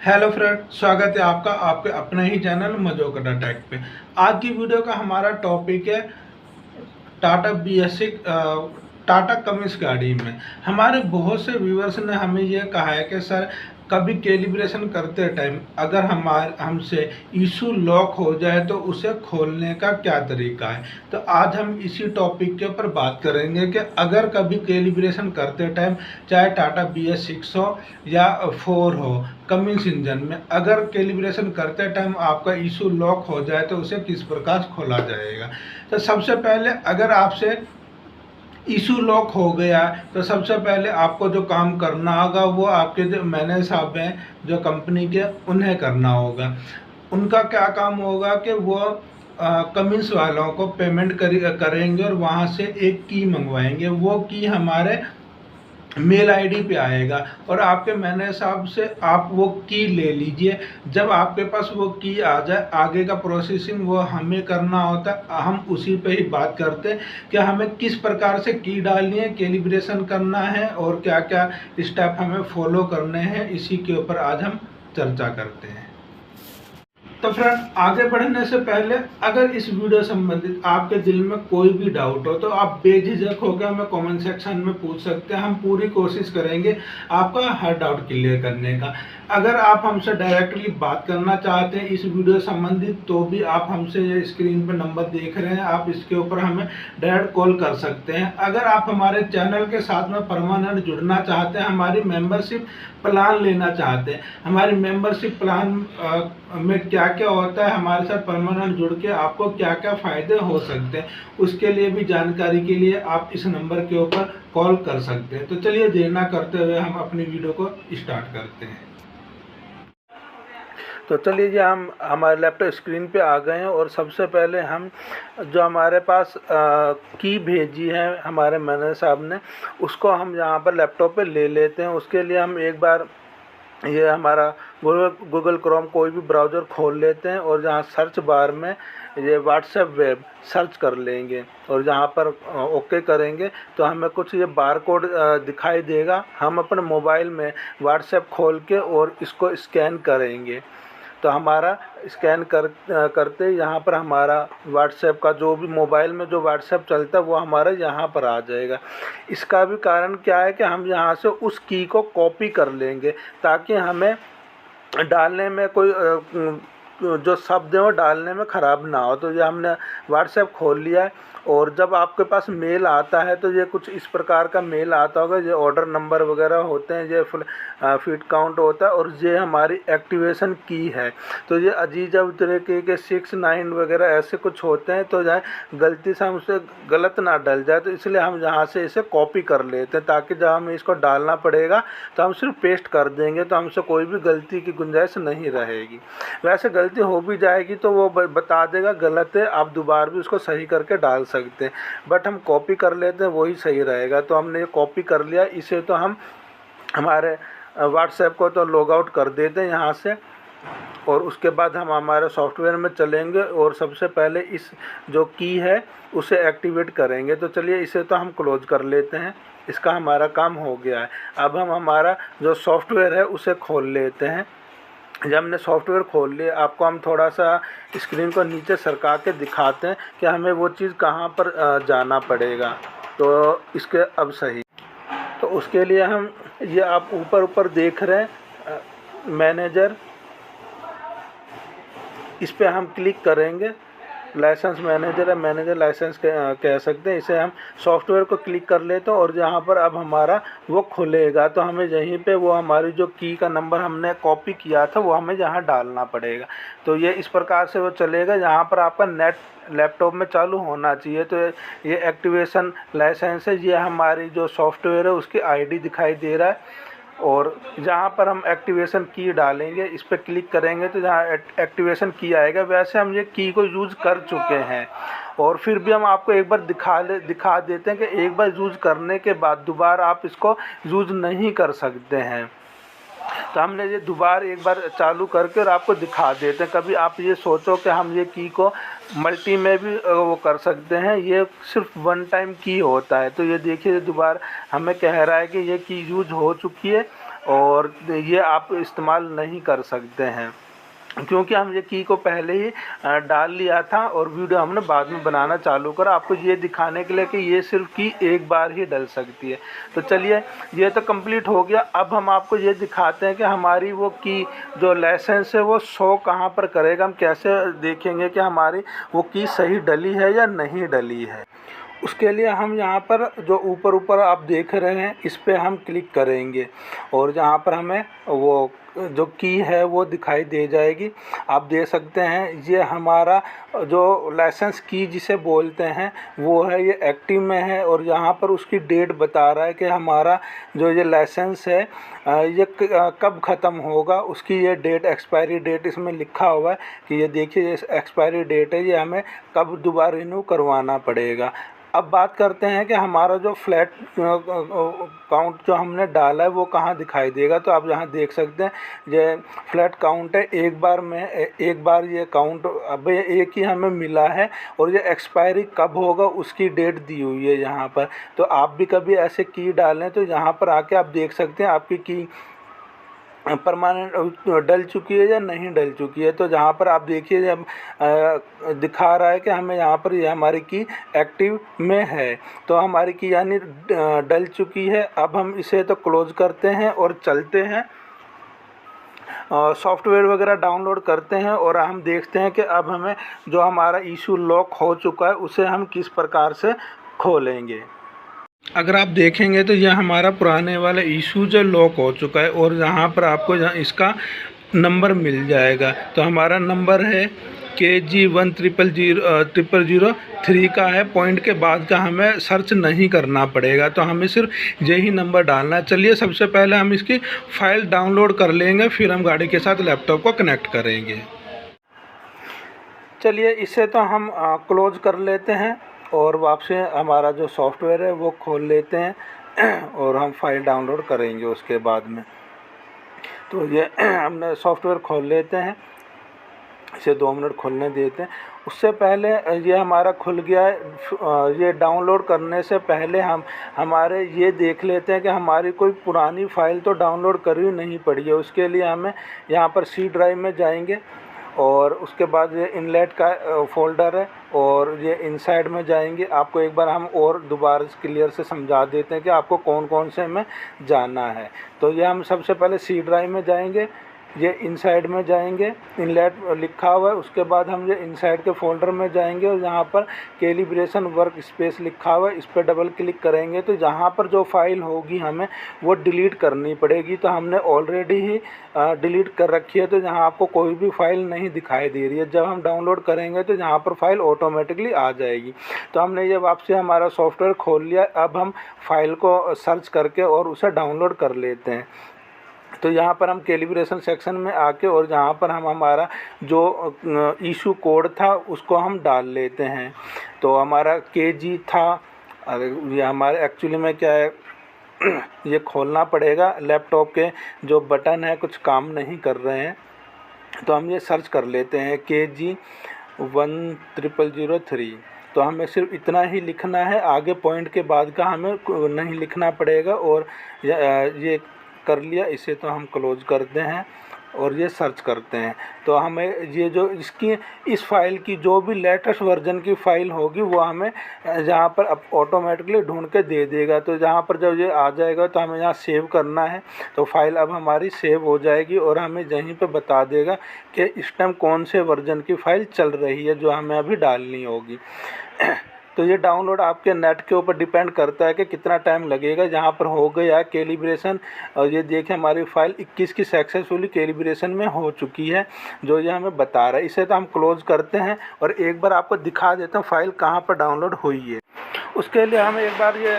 Hello friend, स्वागत है आपका आपके अपने ही चैनल मजोकटा टेक पे। आज की वीडियो का हमारा टॉपिक है टाटा BS6 टाटा कमिंस गाड़ी में। हमारे बहुत से व्यूअर्स ने हमें यह कहा है कि सर कभी कैलिब्रेशन करते टाइम अगर हमसे इशू लॉक हो जाए तो उसे खोलने का क्या तरीका है। तो आज हम इसी टॉपिक के ऊपर बात करेंगे कि अगर कभी कैलिब्रेशन करते टाइम चाहे टाटा BS6 हो या 4 हो कमिंस इंजन में, अगर कैलिब्रेशन करते टाइम आपका इशू लॉक हो जाए तो उसे किस प्रकार खोला जाएगा। तो सबसे पहले अगर आपसे इशू लॉक हो गया तो सबसे पहले आपको जो काम करना होगा वो आपके जो मैनेजर साहब हैं जो कंपनी के, उन्हें करना होगा। उनका क्या काम होगा कि वो कमिंस वालों को पेमेंट करेंगे और वहाँ से एक की मंगवाएंगे। वो की हमारे मेल आईडी पे आएगा और आपके मैनेजर साहब से आप वो की ले लीजिए। जब आपके पास वो की आ जाए, आगे का प्रोसेसिंग वो हमें करना होता है। हम उसी पे ही बात करते हैं कि हमें किस प्रकार से की डालनी है, कैलिब्रेशन करना है और क्या क्या स्टेप हमें फॉलो करने हैं। इसी के ऊपर आज हम चर्चा करते हैं। तो फ्रेंड, आगे बढ़ने से पहले अगर इस वीडियो संबंधित आपके दिल में कोई भी डाउट हो तो आप बेझिझक होकर हमें कमेंट सेक्शन में पूछ सकते हैं। हम पूरी कोशिश करेंगे आपका हर डाउट क्लियर करने का। अगर आप हमसे डायरेक्टली बात करना चाहते हैं इस वीडियो संबंधित तो भी आप हमसे ये स्क्रीन पर नंबर देख रहे हैं, आप इसके ऊपर हमें डायरेक्ट कॉल कर सकते हैं। अगर आप हमारे चैनल के साथ में परमानेंट जुड़ना चाहते हैं, हमारी मेंबरशिप प्लान लेना चाहते हैं, हमारी मेंबरशिप प्लान में क्या क्या होता है, हमारे साथ परमानेंट जुड़ के आपको क्या क्या फ़ायदे हो सकते हैं, उसके लिए भी जानकारी के लिए आप इस नंबर के ऊपर कॉल कर सकते हैं। तो चलिए देर ना करते हुए हम अपनी वीडियो को स्टार्ट करते हैं। तो चलिए जी, हम हमारे लैपटॉप स्क्रीन पे आ गए हैं और सबसे पहले हम जो हमारे पास की भेजी है हमारे मैनेजर साहब ने, उसको हम यहाँ पर लैपटॉप पे ले लेते हैं। उसके लिए हम एक बार ये हमारा गूगल क्रोम कोई भी ब्राउज़र खोल लेते हैं और जहाँ सर्च बार में ये व्हाट्सएप वेब सर्च कर लेंगे और जहाँ पर ओके करेंगे तो हमें कुछ ये बार कोड दिखाई देगा। हम अपने मोबाइल में व्हाट्सएप खोल के और इसको स्कैन करेंगे तो हमारा स्कैन करते यहाँ पर हमारा व्हाट्सएप का जो भी मोबाइल में जो व्हाट्सएप चलता है वो हमारा यहाँ पर आ जाएगा। इसका भी कारण क्या है कि हम यहाँ से उस की को कॉपी कर लेंगे ताकि हमें डालने में कोई जो शब्द है वो डालने में ख़राब ना हो। तो ये हमने व्हाट्सएप खोल लिया है और जब आपके पास मेल आता है तो ये कुछ इस प्रकार का मेल आता होगा। ये ऑर्डर नंबर वगैरह होते हैं, ये फीट काउंट होता है और ये हमारी एक्टिवेशन की है। तो ये अजीजा तरीके के 6 9 वगैरह ऐसे कुछ होते हैं, तो जाए गलती से हमसे गलत ना डल जाए तो इसलिए हम यहाँ से इसे कॉपी कर लेते हैं ताकि जब हमें इसको डालना पड़ेगा तो हम सिर्फ पेस्ट कर देंगे, तो हमसे कोई भी गलती की गुंजाइश नहीं रहेगी। वैसे गलती हो भी जाएगी तो वो बता देगा गलत है, आप दोबारा भी उसको सही करके डाल सकते हैं, बट हम कॉपी कर लेते हैं वही सही रहेगा। तो हमने ये कॉपी कर लिया, इसे तो हम हमारे व्हाट्सएप को तो लॉग आउट कर देते हैं यहाँ से और उसके बाद हम हमारे सॉफ्टवेयर में चलेंगे और सबसे पहले इस जो की है उसे एक्टिवेट करेंगे। तो चलिए इसे तो हम क्लोज कर लेते हैं, इसका हमारा काम हो गया है। अब हम हमारा जो सॉफ्टवेयर है उसे खोल लेते हैं। जब हमने सॉफ्टवेयर खोल लिया, आपको हम थोड़ा सा स्क्रीन को नीचे सरका के दिखाते हैं कि हमें वो चीज़ कहाँ पर जाना पड़ेगा। तो इसके अब सही, तो उसके लिए हम ये आप ऊपर देख रहे हैं मैनेजर, इस पर हम क्लिक करेंगे। लाइसेंस मैनेजर है, मैनेजर लाइसेंस कह सकते हैं इसे। हम सॉफ्टवेयर को क्लिक कर लेते हैं और यहाँ पर अब हमारा वो खुलेगा तो हमें यहीं पे वो हमारी जो की का नंबर हमने कॉपी किया था वो हमें यहाँ डालना पड़ेगा। तो ये इस प्रकार से वो चलेगा। यहाँ पर आपका नेट लैपटॉप में चालू होना चाहिए। तो ये एक्टिवेशन लाइसेंस है, ये हमारी जो सॉफ्टवेयर है उसकी ID दिखाई दे रहा है और जहाँ पर हम एक्टिवेशन की डालेंगे इस पर क्लिक करेंगे तो जहाँ एक्टिवेशन की आएगा। वैसे हम ये की को यूज़ कर चुके हैं और फिर भी हम आपको एक बार दिखा देते हैं कि एक बार यूज़ करने के बाद दोबारा आप इसको यूज़ नहीं कर सकते हैं। तो हमने ये दोबारा एक बार चालू करके और आपको दिखा देते हैं। कभी आप ये सोचो कि हम ये की को मल्टी में भी वो कर सकते हैं, ये सिर्फ वन टाइम की होता है। तो ये देखिए दोबारा हमें कह रहा है कि ये की यूज हो चुकी है और ये आप इस्तेमाल नहीं कर सकते हैं, क्योंकि हम ये की को पहले ही डाल लिया था और वीडियो हमने बाद में बनाना चालू करा, आपको ये दिखाने के लिए कि ये सिर्फ की एक बार ही डल सकती है। तो चलिए, ये तो कंप्लीट हो गया। अब हम आपको ये दिखाते हैं कि हमारी वो की जो लाइसेंस है वो शो कहाँ पर करेगा। हम कैसे देखेंगे कि हमारी वो की सही डली है या नहीं डली है। उसके लिए हम यहाँ पर जो ऊपर ऊपर आप देख रहे हैं इस पर हम क्लिक करेंगे और जहाँ पर हमें वो जो की है वो दिखाई दे जाएगी। आप देख सकते हैं ये हमारा जो लाइसेंस की जिसे बोलते हैं वो है, ये एक्टिव में है और यहाँ पर उसकी डेट बता रहा है कि हमारा जो ये लाइसेंस है ये कब ख़त्म होगा, उसकी ये डेट, एक्सपायरी डेट इसमें लिखा हुआ है कि ये देखिए ये एक्सपायरी डेट है, ये हमें कब दोबारा रिन्यू करवाना पड़ेगा। अब बात करते हैं कि हमारा जो फ्लैट काउंट जो हमने डाला है वो कहाँ दिखाई देगा। तो आप यहाँ देख सकते हैं ये फ्लैट काउंट है, एक बार ये काउंट अब एक ही हमें मिला है और ये एक्सपायरी कब होगा उसकी डेट दी हुई है यहाँ पर। तो आप भी कभी ऐसे की डालें तो यहाँ पर आके आप देख सकते हैं आपकी की परमानेंट डल चुकी है या नहीं डल चुकी है। तो जहाँ पर आप देखिए जब दिखा रहा है कि हमें यहाँ पर ये हमारी की एक्टिव में है, तो हमारी की यानी डल चुकी है। अब हम इसे तो क्लोज करते हैं और चलते हैं सॉफ्टवेयर वगैरह डाउनलोड करते हैं और हम देखते हैं कि अब हमें जो हमारा इशू लॉक हो चुका है उसे हम किस प्रकार से खोलेंगे। अगर आप देखेंगे तो यह हमारा पुराने वाला इशू जो लॉक हो चुका है और यहाँ पर आपको इसका नंबर मिल जाएगा। तो हमारा नंबर है KG10003 का है, पॉइंट के बाद का हमें सर्च नहीं करना पड़ेगा, तो हमें सिर्फ यही नंबर डालना। चलिए सबसे पहले हम इसकी फ़ाइल डाउनलोड कर लेंगे, फिर हम गाड़ी के साथ लैपटॉप को कनेक्ट करेंगे। चलिए इसे तो हम क्लोज कर लेते हैं और वापस हमारा जो सॉफ्टवेयर है वो खोल लेते हैं और हम फाइल डाउनलोड करेंगे उसके बाद में। तो ये हमने सॉफ्टवेयर खोल लेते हैं, इसे 2 मिनट खोलने देते हैं। उससे पहले ये हमारा खुल गया है। ये डाउनलोड करने से पहले हम हमारे ये देख लेते हैं कि हमारी कोई पुरानी फ़ाइल तो डाउनलोड करी नहीं पड़ी है। उसके लिए हमें यहाँ पर सी ड्राइव में जाएंगे और उसके बाद ये इनलेट का फ़ोल्डर है और ये इनसाइड में जाएंगे। आपको एक बार हम और दोबारा क्लियर से समझा देते हैं कि आपको कौन कौन से में जाना है। तो ये हम सबसे पहले सी ड्राइव में जाएंगे, ये इनसाइड में जाएंगे, इनलेट लिखा हुआ है। उसके बाद हम ये इनसाइड के फ़ोल्डर में जाएंगे और यहाँ पर कैलिब्रेशन वर्क स्पेस लिखा हुआ है, इस पर डबल क्लिक करेंगे तो जहाँ पर जो फाइल होगी हमें वो डिलीट करनी पड़ेगी। तो हमने ऑलरेडी ही डिलीट कर रखी है, तो यहाँ आपको कोई भी फ़ाइल नहीं दिखाई दे रही है। जब हम डाउनलोड करेंगे तो यहाँ पर फ़ाइल ऑटोमेटिकली आ जाएगी। तो हमने ये वापसी हमारा सॉफ्टवेयर खोल लिया। अब हम फाइल को सर्च करके और उसे डाउनलोड कर लेते हैं। तो यहाँ पर हम कैलिब्रेशन सेक्शन में आके और जहाँ पर हम हमारा जो इशू कोड था उसको हम डाल लेते हैं। तो हमारा KG था, अरे ये हमारे एक्चुअली में क्या है ये खोलना पड़ेगा, लैपटॉप के जो बटन है कुछ काम नहीं कर रहे हैं। तो हम ये सर्च कर लेते हैं KG10003। तो हमें सिर्फ इतना ही लिखना है, आगे पॉइंट के बाद का हमें नहीं लिखना पड़ेगा। और ये कर लिया, इसे तो हम क्लोज करते हैं और ये सर्च करते हैं। तो हमें ये जो इसकी इस फाइल की जो भी लेटेस्ट वर्जन की फ़ाइल होगी वो हमें जहाँ पर अब ऑटोमेटिकली ढूंढ के दे देगा। तो जहाँ पर जब ये आ जाएगा तो हमें यहाँ सेव करना है। तो फाइल अब हमारी सेव हो जाएगी और हमें यहीं पे बता देगा कि इस टाइम कौन से वर्जन की फ़ाइल चल रही है जो हमें अभी डालनी होगी। तो ये डाउनलोड आपके नेट के ऊपर डिपेंड करता है कि कितना टाइम लगेगा। जहाँ पर हो गया कैलिब्रेशन और ये देखें हमारी फ़ाइल 21 की सक्सेसफुली कैलिब्रेशन में हो चुकी है, जो ये हमें बता रहा है। इसे तो हम क्लोज करते हैं और एक बार आपको दिखा देता हूँ फ़ाइल कहाँ पर डाउनलोड हुई है। उसके लिए हम एक बार ये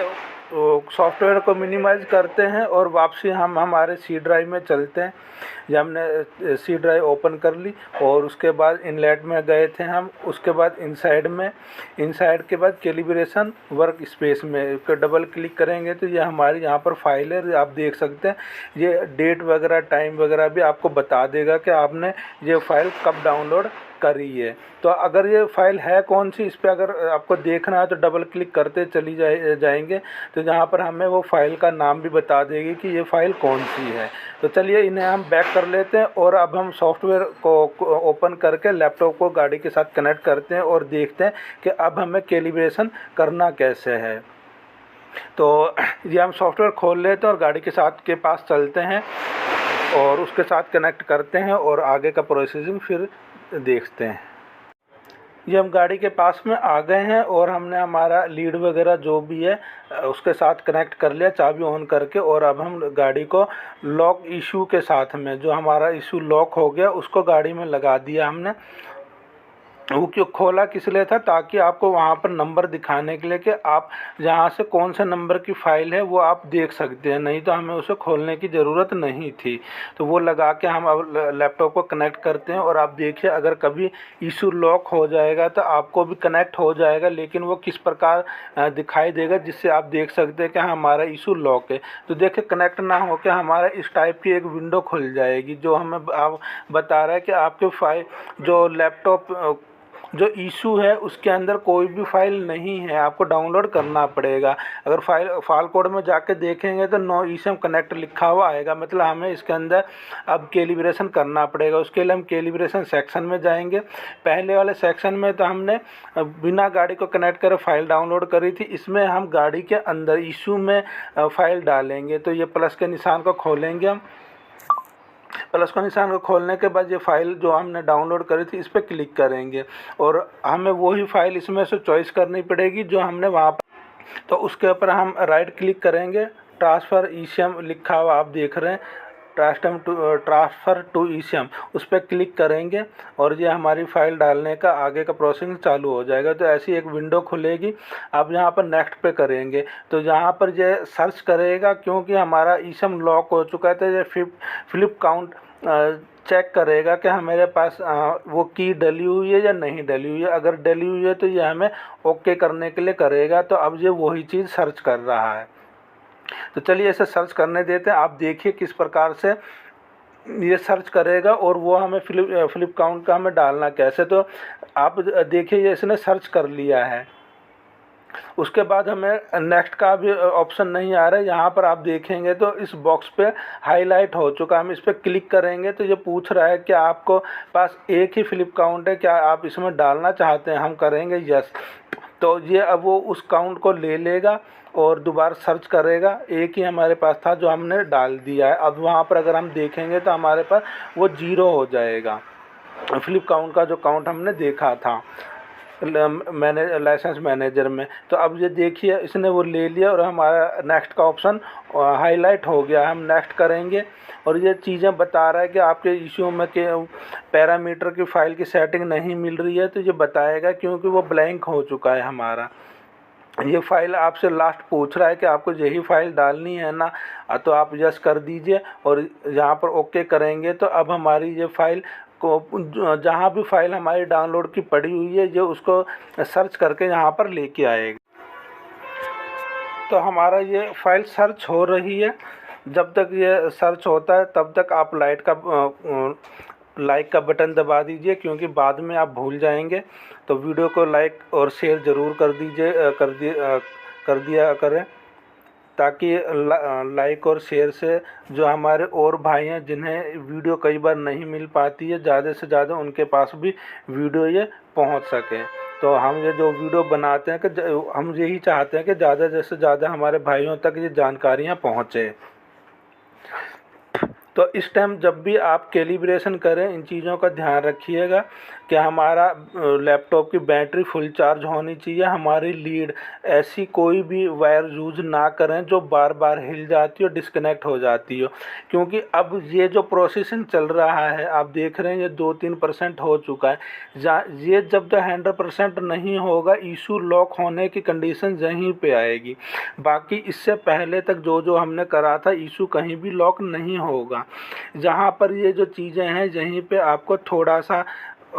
सॉफ्टवेयर को मिनिमाइज़ करते हैं और वापसी हम हमारे सी ड्राइव में चलते हैं। जब हमने सी ड्राइव ओपन कर ली और उसके बाद इनलेट में गए थे हम, उसके बाद इनसाइड में, इनसाइड के बाद कैलिब्रेशन वर्क स्पेस में डबल क्लिक करेंगे तो ये हमारी यहाँ पर फाइल है। आप देख सकते हैं ये डेट वगैरह टाइम वगैरह भी आपको बता देगा कि आपने ये फ़ाइल कब डाउनलोड करी है। तो अगर ये फ़ाइल है कौन सी, इस पर अगर आपको देखना है तो डबल क्लिक करते चली जाएंगे तो यहाँ पर हमें वो फ़ाइल का नाम भी बता देगी कि ये फ़ाइल कौन सी है। तो चलिए इन्हें हम बैक कर लेते हैं और अब हम सॉफ्टवेयर को ओपन करके लैपटॉप को गाड़ी के साथ कनेक्ट करते हैं और देखते हैं कि अब हमें कैलिब्रेशन करना कैसे है। तो ये हम सॉफ्टवेयर खोल लेते हैं और गाड़ी के साथ के पास चलते हैं और उसके साथ कनेक्ट करते हैं और आगे का प्रोसेसिंग फिर देखते हैं। ये हम गाड़ी के पास में आ गए हैं और हमने हमारा लीड वगैरह जो भी है उसके साथ कनेक्ट कर लिया चाबी ऑन करके। और अब हम गाड़ी को लॉक इशू के साथ में, जो हमारा इशू लॉक हो गया उसको गाड़ी में लगा दिया हमने। वो क्यों खोला किस लिए था, ताकि आपको वहाँ पर नंबर दिखाने के लिए कि आप जहाँ से कौन से नंबर की फ़ाइल है वो आप देख सकते हैं, नहीं तो हमें उसे खोलने की ज़रूरत नहीं थी। तो वो लगा के हम अब लैपटॉप को कनेक्ट करते हैं और आप देखिए अगर कभी इशू लॉक हो जाएगा तो आपको भी कनेक्ट हो जाएगा, लेकिन वो किस प्रकार दिखाई देगा जिससे आप देख सकते हैं कि हमारा इशू लॉक है। तो देखिए कनेक्ट ना हो के हमारा इस टाइप की एक विंडो खुल जाएगी जो हमें बता रहा है कि आपके फाइल जो लैपटॉप जो इशू है उसके अंदर कोई भी फ़ाइल नहीं है, आपको डाउनलोड करना पड़ेगा। अगर फाइल कोड में जाके देखेंगे तो नो eSIM कनेक्ट लिखा हुआ आएगा, मतलब हमें इसके अंदर अब कैलिब्रेशन करना पड़ेगा। उसके लिए हम कैलिब्रेशन सेक्शन में जाएंगे। पहले वाले सेक्शन में तो हमने बिना गाड़ी को कनेक्ट करे फ़ाइल डाउनलोड करी थी, इसमें हम गाड़ी के अंदर इशू में फ़ाइल डालेंगे। तो ये प्लस के निशान को खोलेंगे हम। प्लस का निशान को खोलने के बाद ये फ़ाइल जो हमने डाउनलोड करी थी इस पर क्लिक करेंगे और हमें वही फ़ाइल इसमें से चॉइस करनी पड़ेगी जो हमने वहाँ पर। तो उसके ऊपर हम राइट क्लिक करेंगे, ट्रांसफ़र eSIM लिखा हुआ आप देख रहे हैं, ट्रांसफ़र टू eSIM, उस पर क्लिक करेंगे और ये हमारी फ़ाइल डालने का आगे का प्रोसेसिंग चालू हो जाएगा। तो ऐसी एक विंडो खुलेगी। अब यहाँ पर नेक्स्ट पे करेंगे तो यहाँ पर ये सर्च करेगा, क्योंकि हमारा eSIM लॉक हो चुका है तो ये फ्लिप काउंट चेक करेगा कि हमारे पास वो की डली हुई है या नहीं डली हुई है। अगर डली हुई है तो ये हमें ओके करने के लिए करेगा। तो अब ये वही चीज़ सर्च कर रहा है। तो चलिए इसे सर्च करने देते हैं। आप देखिए किस प्रकार से ये सर्च करेगा और वो हमें फ्लिप काउंट का हमें डालना कैसे। तो आप देखिए ये इसने सर्च कर लिया है। उसके बाद हमें नेक्स्ट का भी ऑप्शन नहीं आ रहा है। यहाँ पर आप देखेंगे तो इस बॉक्स पे हाईलाइट हो चुका है। हम इस पर क्लिक करेंगे तो ये पूछ रहा है कि आपको पास एक ही फ्लिप काउंट है, क्या आप इसमें डालना चाहते हैं। हम करेंगे यस। तो ये अब वो उस काउंट को ले लेगा और दोबारा सर्च करेगा। एक ही हमारे पास था जो हमने डाल दिया है। अब वहाँ पर अगर हम देखेंगे तो हमारे पास वो 0 हो जाएगा, फ्लिप काउंट का जो काउंट हमने देखा था लाइसेंस मैनेजर में। तो अब ये देखिए इसने वो ले लिया और हमारा नेक्स्ट का ऑप्शन हाईलाइट हो गया। हम नेक्स्ट करेंगे और ये चीज़ें बता रहा है कि आपके इशू में के पैरामीटर की फ़ाइल की सेटिंग नहीं मिल रही है। तो ये बताएगा क्योंकि वो ब्लैंक हो चुका है हमारा। ये फ़ाइल आपसे लास्ट पूछ रहा है कि आपको यही फ़ाइल डालनी है ना, तो आप यस कर दीजिए और यहाँ पर ओके करेंगे। तो अब हमारी ये फ़ाइल को जहाँ भी फ़ाइल हमारी डाउनलोड की पड़ी हुई है ये उसको सर्च करके यहाँ पर लेके आएगा। तो हमारा ये फ़ाइल सर्च हो रही है। जब तक ये सर्च होता है तब तक आप लाइक का बटन दबा दीजिए, क्योंकि बाद में आप भूल जाएंगे। तो वीडियो को लाइक और शेयर ज़रूर कर दिया करें, ताकि लाइक और शेयर से जो हमारे और भाई हैं जिन्हें वीडियो कई बार नहीं मिल पाती है, ज़्यादा से ज़्यादा उनके पास भी वीडियो ये पहुंच सके। तो हम ये जो वीडियो बनाते हैं कि हम यही चाहते हैं कि ज़्यादा से ज़्यादा हमारे भाइयों तक ये जानकारियाँ पहुँचे। तो इस टाइम जब भी आप कैलिब्रेशन करें इन चीज़ों का ध्यान रखिएगा कि हमारा लैपटॉप की बैटरी फुल चार्ज होनी चाहिए। हमारी लीड ऐसी कोई भी वायर यूज़ ना करें जो बार बार हिल जाती हो, डिस्कनेक्ट हो जाती हो, क्योंकि अब ये जो प्रोसेसिंग चल रहा है आप देख रहे हैं ये 2-3% हो चुका है। ये जब तक 100% नहीं होगा इशू लॉक होने की कंडीशन यहीं पे आएगी। बाकी इससे पहले तक जो हमने करा था इशू कहीं भी लॉक नहीं होगा। जहाँ पर ये जो चीज़ें हैं यहीं पे आपको थोड़ा सा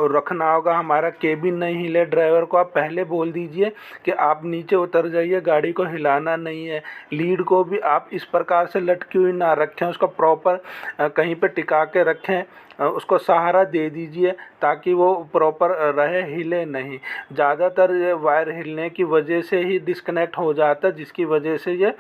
रखना होगा, हमारा केबिन नहीं हिले। ड्राइवर को आप पहले बोल दीजिए कि आप नीचे उतर जाइए, गाड़ी को हिलाना नहीं है। लीड को भी आप इस प्रकार से लटकी हुई ना रखें, उसको प्रॉपर कहीं पे टिका के रखें, उसको सहारा दे दीजिए ताकि वो प्रॉपर रहे, हिले नहीं। ज़्यादातर ये वायर हिलने की वजह से ही डिस्कनेक्ट हो जाता है, जिसकी वजह से ये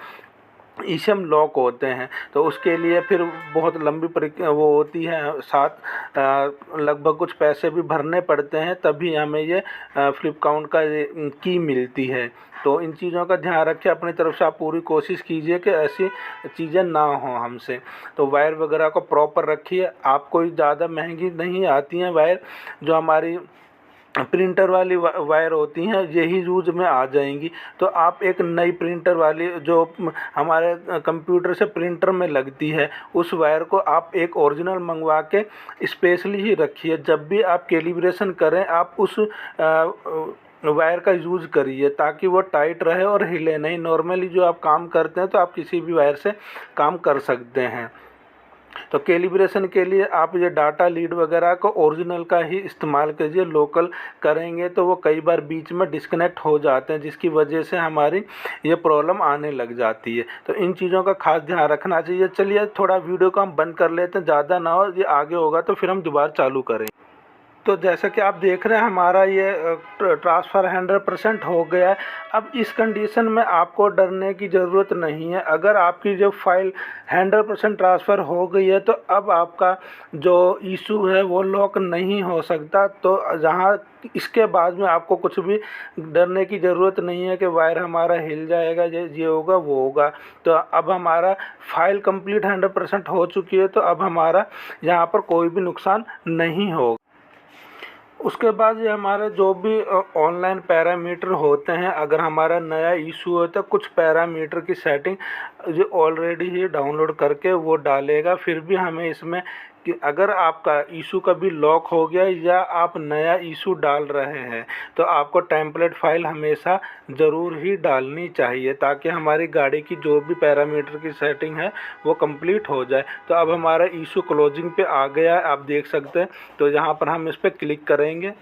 ईसीएम लॉक होते हैं। तो उसके लिए फिर बहुत लंबी वो होती है, साथ लगभग कुछ पैसे भी भरने पड़ते हैं, तभी हमें ये फ्लिपकार्ट का ये की मिलती है। तो इन चीज़ों का ध्यान रखें, अपनी तरफ से आप पूरी कोशिश कीजिए कि ऐसी चीज़ें ना हों हमसे। तो वायर वगैरह को प्रॉपर रखिए। आप कोई ज़्यादा महंगी नहीं आती हैं वायर, जो हमारी प्रिंटर वाली वायर होती हैं यही यूज में आ जाएंगी। तो आप एक नई प्रिंटर वाली जो हमारे कंप्यूटर से प्रिंटर में लगती है, उस वायर को आप एक ओरिजिनल मंगवा के स्पेशली ही रखिए। जब भी आप कैलिब्रेशन करें, आप उस वायर का यूज़ करिए ताकि वो टाइट रहे और हिले नहीं। नॉर्मली जो आप काम करते हैं तो आप किसी भी वायर से काम कर सकते हैं। तो कैलिब्रेशन के लिए आप ये डाटा लीड वगैरह को ओरिजिनल का ही इस्तेमाल कीजिए। लोकल करेंगे तो वो कई बार बीच में डिस्कनेक्ट हो जाते हैं, जिसकी वजह से हमारी ये प्रॉब्लम आने लग जाती है। तो इन चीज़ों का खास ध्यान रखना चाहिए। चलिए थोड़ा वीडियो को हम बंद कर लेते हैं, ज़्यादा ना हो, ये आगे होगा तो फिर हम दोबारा चालू करें। तो जैसा कि आप देख रहे हैं हमारा ये ट्रांसफ़र 100% हो गया है। अब इस कंडीशन में आपको डरने की ज़रूरत नहीं है। अगर आपकी जो फाइल 100% ट्रांसफ़र हो गई है तो अब आपका जो इशू है वो लॉक नहीं हो सकता। तो जहाँ इसके बाद में आपको कुछ भी डरने की ज़रूरत नहीं है कि वायर हमारा हिल जाएगा, ये होगा वो होगा। तो अब हमारा फाइल कंप्लीट 100% हो चुकी है, तो अब हमारा यहाँ पर कोई भी नुकसान नहीं होगा। उसके बाद ये हमारे जो भी ऑनलाइन पैरामीटर होते हैं, अगर हमारा नया इशू होता है, कुछ पैरामीटर की सेटिंग ये ऑलरेडी ही डाउनलोड करके वो डालेगा। फिर भी हमें इसमें कि अगर आपका इशू कभी लॉक हो गया या आप नया इशू डाल रहे हैं तो आपको टेम्पलेट फाइल हमेशा ज़रूर ही डालनी चाहिए, ताकि हमारी गाड़ी की जो भी पैरामीटर की सेटिंग है वो कंप्लीट हो जाए। तो अब हमारा इशू क्लोजिंग पे आ गया है, आप देख सकते हैं। तो यहाँ पर हम इस पर क्लिक करेंगे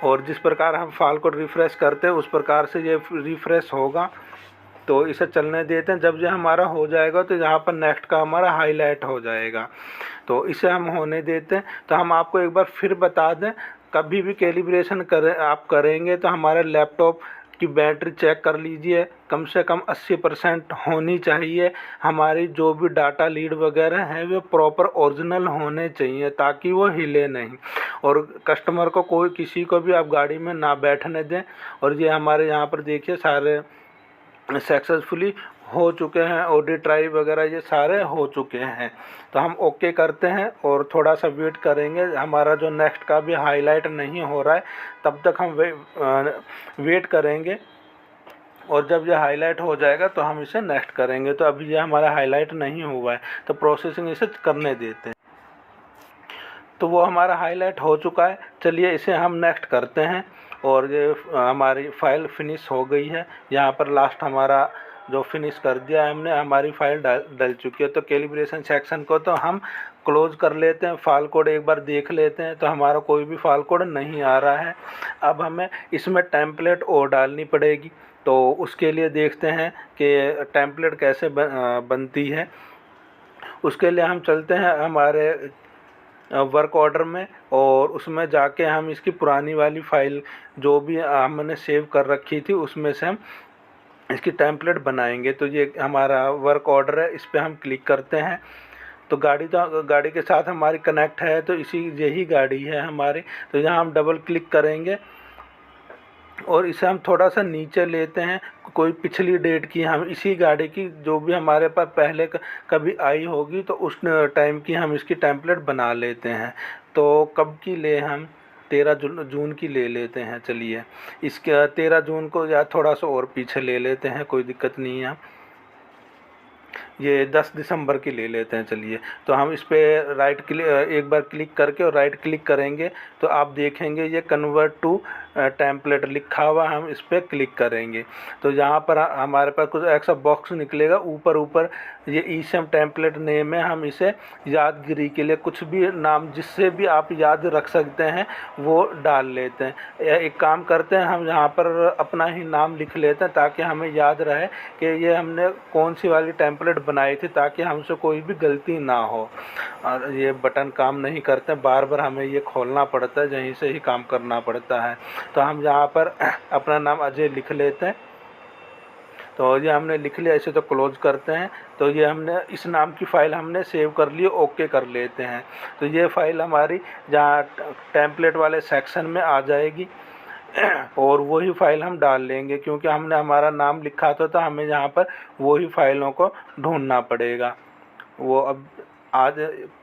और जिस प्रकार हम फाइल को रिफ़्रेश करते हैं उस प्रकार से ये रिफ़्रेश होगा। तो इसे चलने देते हैं। जब ये हमारा हो जाएगा तो यहाँ पर नेक्स्ट का हमारा हाईलाइट हो जाएगा। तो इसे हम होने देते हैं। तो हम आपको एक बार फिर बता दें, कभी भी कैलिब्रेशन करेंगे तो हमारे लैपटॉप की बैटरी चेक कर लीजिए, कम से कम 80% होनी चाहिए। हमारी जो भी डाटा लीड वगैरह है वो प्रॉपर ओरिजिनल होने चाहिए ताकि वो हिले नहीं। और कस्टमर को किसी को भी आप गाड़ी में ना बैठने दें। और ये हमारे यहाँ पर देखिए सारे सक्सेसफुली हो चुके हैं, ऑडिट ट्राई वगैरह ये सारे हो चुके हैं। तो हम ओके करते हैं और थोड़ा सा वेट करेंगे। हमारा जो नेक्स्ट का भी हाईलाइट नहीं हो रहा है तब तक हम वेट करेंगे, और जब ये हाईलाइट हो जाएगा तो हम इसे नेक्स्ट करेंगे। तो अभी ये हमारा हाईलाइट नहीं हुआ है तो प्रोसेसिंग इसे करने देते हैं। तो वो हमारा हाईलाइट हो चुका है। चलिए इसे हम नेक्स्ट करते हैं। और ये हमारी फ़ाइल फिनिश हो गई है। यहाँ पर लास्ट हमारा जो फिनिश कर दिया है हमने, हमारी फ़ाइल डल चुकी है। तो कैलिब्रेशन सेक्शन को तो हम क्लोज़ कर लेते हैं। फाइल कोड एक बार देख लेते हैं तो हमारा कोई भी फाइल कोड नहीं आ रहा है। अब हमें इसमें टेम्पलेट और डालनी पड़ेगी। तो उसके लिए देखते हैं कि टेम्पलेट कैसे बनती है। उसके लिए हम चलते हैं हमारे वर्क ऑर्डर में, और उसमें जाके हम इसकी पुरानी वाली फ़ाइल जो भी हमने सेव कर रखी थी उसमें से हम इसकी टेम्पलेट बनाएंगे। तो ये हमारा वर्क ऑर्डर है, इस पर हम क्लिक करते हैं। तो गाड़ी के साथ हमारी कनेक्ट है, तो यही गाड़ी है हमारी। तो यहाँ हम डबल क्लिक करेंगे और इसे हम थोड़ा सा नीचे लेते हैं। कोई पिछली डेट की, हम इसी गाड़ी की जो भी हमारे पास पहले कभी आई होगी तो उस टाइम की हम इसकी टेम्पलेट बना लेते हैं। तो कब की ले हम 13 जून की ले लेते हैं। चलिए इसके 13 जून को या थोड़ा सा और पीछे ले लेते हैं, कोई दिक्कत नहीं है। ये 10 दिसंबर की ले लेते हैं। चलिए तो हम इस पर एक बार क्लिक करके और राइट क्लिक करेंगे तो आप देखेंगे ये कन्वर्ट टू टेम्पलेट लिखा हुआ, हम इस पर क्लिक करेंगे तो यहाँ पर हमारे पास कुछ ऐसा बॉक्स निकलेगा। ऊपर ऊपर ये eSIM टेम्पलेट नेम है, हम इसे यादगिरी के लिए कुछ भी नाम जिससे भी आप याद रख सकते हैं वो डाल लेते हैं। एक काम करते हैं, हम यहाँ पर अपना ही नाम लिख लेते हैं ताकि हमें याद रहे कि ये हमने कौन सी वाली टेम्पलेट बनाई थी, ताकि हमसे कोई भी गलती ना हो। और ये बटन काम नहीं करते, बार बार हमें ये खोलना पड़ता है, यहीं से ही काम करना पड़ता है। तो हम यहाँ पर अपना नाम अजय लिख लेते हैं। तो ये हमने लिख लिया, इसे तो क्लोज करते हैं। तो ये हमने इस नाम की फ़ाइल हमने सेव कर ली, ओके कर लेते हैं। तो ये फ़ाइल हमारी जहाँ टेम्पलेट वाले सेक्शन में आ जाएगी और वही फ़ाइल हम डाल लेंगे, क्योंकि हमने हमारा नाम लिखा था तो हमें यहाँ पर वही फ़ाइलों को ढूंढना पड़ेगा। वो अब आज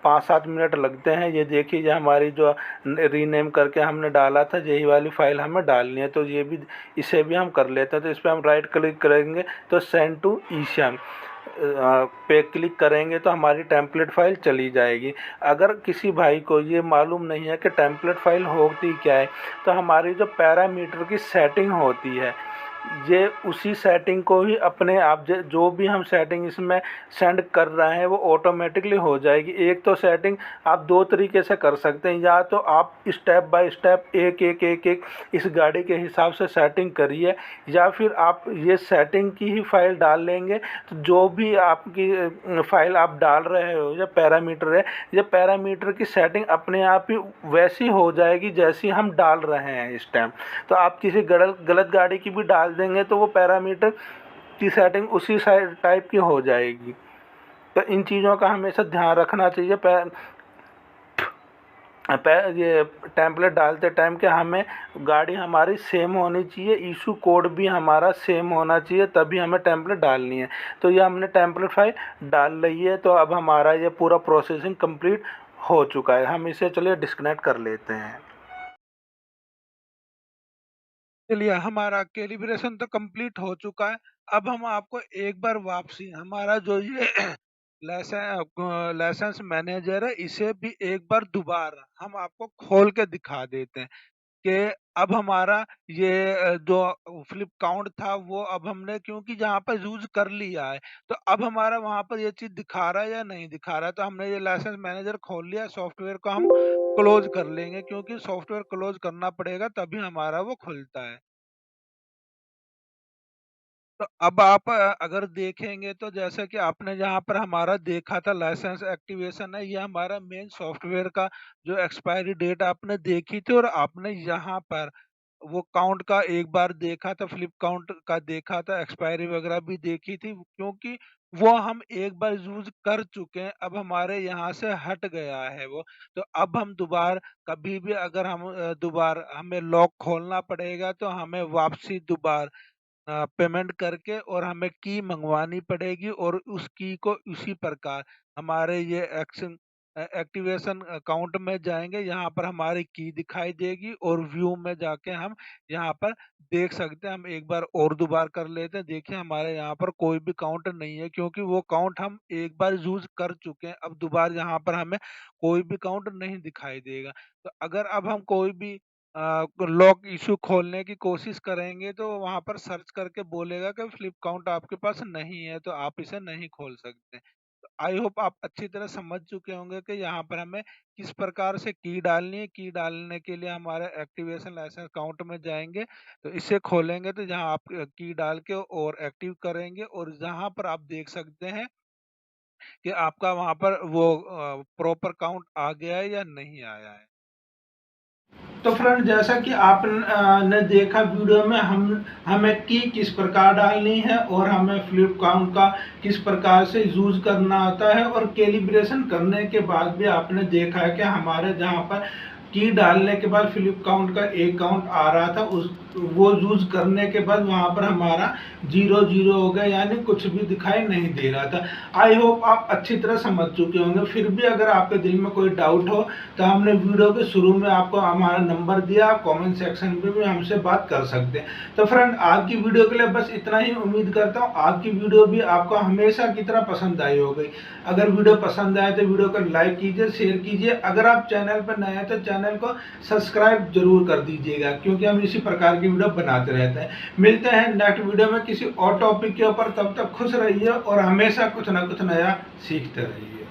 5-7 मिनट लगते हैं। ये देखिए, ये हमारी जो रीनेम करके हमने डाला था यही वाली फ़ाइल हमें डालनी है। तो ये भी, इसे भी हम कर लेते हैं। तो इस पर हम राइट क्लिक करेंगे तो सेंड टू eSIM पे क्लिक करेंगे तो हमारी टेम्पलेट फ़ाइल चली जाएगी। अगर किसी भाई को ये मालूम नहीं है कि टेम्पलेट फ़ाइल होती क्या है, तो हमारी जो पैरामीटर की सेटिंग होती है, ये उसी सेटिंग को ही अपने आप जो भी हम सेटिंग इसमें सेंड कर रहे हैं वो ऑटोमेटिकली हो जाएगी। एक तो सेटिंग आप दो तरीके से कर सकते हैं, या तो आप स्टेप बाय स्टेप एक एक इस गाड़ी के हिसाब से सेटिंग करिए, या फिर आप ये सेटिंग की ही फाइल डाल लेंगे। तो जो भी आपकी फाइल आप डाल रहे हो या पैरामीटर है, ये पैरामीटर की सेटिंग अपने आप ही वैसी हो जाएगी जैसी हम डाल रहे हैं इस टाइम। तो आप किसी गलत गाड़ी की भी डाल देंगे तो वो पैरामीटर की सेटिंग उसी टाइप की हो जाएगी। तो इन चीज़ों का हमेशा ध्यान रखना चाहिए। ये टेम्पलेट डालते टाइम कि हमें गाड़ी हमारी सेम होनी चाहिए, इशू कोड भी हमारा सेम होना चाहिए, तभी हमें टेम्पलेट डालनी है। तो ये हमने टेम्पलेट फाइल डाल ली है। तो अब हमारा ये पूरा प्रोसेसिंग कंप्लीट हो चुका है। हम इसे चलिए डिस्कनेक्ट कर लेते हैं। चलिए, हमारा कैलिब्रेशन तो कंप्लीट हो चुका है। अब हम आपको एक बार वापसी हमारा जो ये लाइसेंस मैनेजर है, इसे भी एक बार दोबारा हम आपको खोल के दिखा देते हैं कि अब हमारा ये जो फ्लिप काउंट था वो अब हमने, क्योंकि जहाँ पर यूज कर लिया है, तो अब हमारा वहाँ पर ये चीज दिखा रहा है या नहीं दिखा रहा है। तो हमने ये लाइसेंस मैनेजर खोल लिया, सॉफ्टवेयर को हम क्लोज कर लेंगे, क्योंकि सॉफ्टवेयर क्लोज करना पड़ेगा तभी हमारा वो खुलता है। तो अब आप अगर देखेंगे तो जैसा कि आपने जहाँ पर हमारा देखा था लाइसेंस एक्टिवेशन है, ये हमारा मेन सॉफ्टवेयर का जो एक्सपायरी डेट आपने देखी थी, और आपने यहाँ पर वो काउंट का एक बार देखा था, फ्लिप काउंट का देखा था, एक्सपायरी वगैरह भी देखी थी, क्योंकि वो हम एक बार यूज कर चुके हैं। अब हमारे यहाँ से हट गया है वो। तो अब हम दोबारा कभी भी अगर हम दोबारा हमें लॉक खोलना पड़ेगा तो हमें वापसी दोबारा पेमेंट करके और हमें की मंगवानी पड़ेगी, और उस की को उसी प्रकार हमारे ये एक्टिवेशन अकाउंट में जाएंगे, यहाँ पर हमारी की दिखाई देगी, और व्यू में जाके हम यहाँ पर देख सकते हैं। हम एक बार और दोबारा कर लेते हैं। देखिए, हमारे यहाँ पर कोई भी काउंट नहीं है, क्योंकि वो काउंट हम एक बार यूज कर चुके हैं। अब दोबारा यहाँ पर हमें कोई भी काउंट नहीं दिखाई देगा। तो अगर अब हम कोई भी लॉक इशू खोलने की कोशिश करेंगे तो वहां पर सर्च करके बोलेगा कि फ्लिप काउंट आपके पास नहीं है, तो आप इसे नहीं खोल सकते। तो आई होप आप अच्छी तरह समझ चुके होंगे कि यहाँ पर हमें किस प्रकार से की डालनी है। की डालने के लिए हमारे एक्टिवेशन लाइसेंस अकाउंट में जाएंगे, तो इसे खोलेंगे, तो जहाँ आप की डाल के और एक्टिव करेंगे, और जहाँ पर आप देख सकते हैं कि आपका वहां पर वो प्रॉपर काउंट आ गया है या नहीं आया है। तो फ्रेंड, जैसा कि आपने देखा वीडियो में, हमें की किस प्रकार डालनी है और हमें फ्लिप काउंट का किस प्रकार से यूज करना आता है, और कैलिब्रेशन करने के बाद भी आपने देखा है कि हमारे जहां पर की डालने के बाद फ्लिप काउंट का एक काउंट आ रहा था, उस वो यूज करने के बाद वहां पर हमारा 0-0 हो गया, यानी कुछ भी दिखाई नहीं दे रहा था। आई होप आप अच्छी तरह समझ चुके होंगे। फिर भी अगर आपके दिल में कोई डाउट हो तो हमने वीडियो के शुरू में आपको हमारा नंबर दिया, कमेंट सेक्शन में भी हमसे बात कर सकते हैं। तो फ्रेंड, आज की वीडियो के लिए बस इतना ही। उम्मीद करता हूँ आज की वीडियो भी आपको हमेशा की तरह पसंद आई होगी। अगर वीडियो पसंद आए तो वीडियो को लाइक कीजिए, शेयर कीजिए। अगर आप चैनल पर नए हैं तो चैनल चैनल को सब्सक्राइब जरूर कर दीजिएगा, क्योंकि हम इसी प्रकार की वीडियो बनाते रहते हैं। मिलते हैं नेक्स्ट वीडियो में किसी और टॉपिक के ऊपर। तब तक खुश रहिए और हमेशा कुछ ना कुछ नया सीखते रहिए।